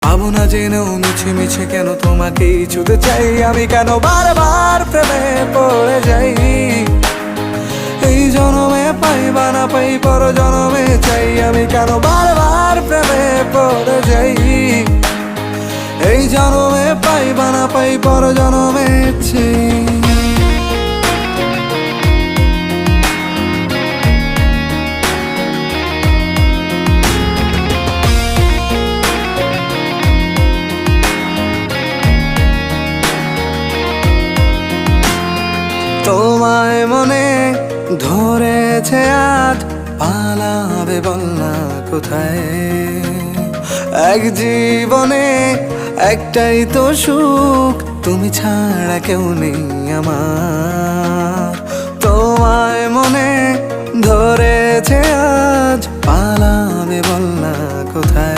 ভাবনা জেনেও মিছে মিছে কেন তোমাকেই ছুতে চাই আমি, কেন বারবার প্রেমে পড়ে যাই। এই জনমে পাই বা না পাই পর জনমে চাই আমি, কেন বারবার প্রেমে পড়ে যাই। এই জনমে পাই বা না পাই পর জনমে চাই। তোমায় মনে ধরেছে আজ, পালাবে বল না কোথায়। এক জীবনে একটাই তো সুখ, তুমি ছাড়া কেউ নেই আমার। তোমায় মনে ধরেছে আজ, পালাবে বল না কোথায়।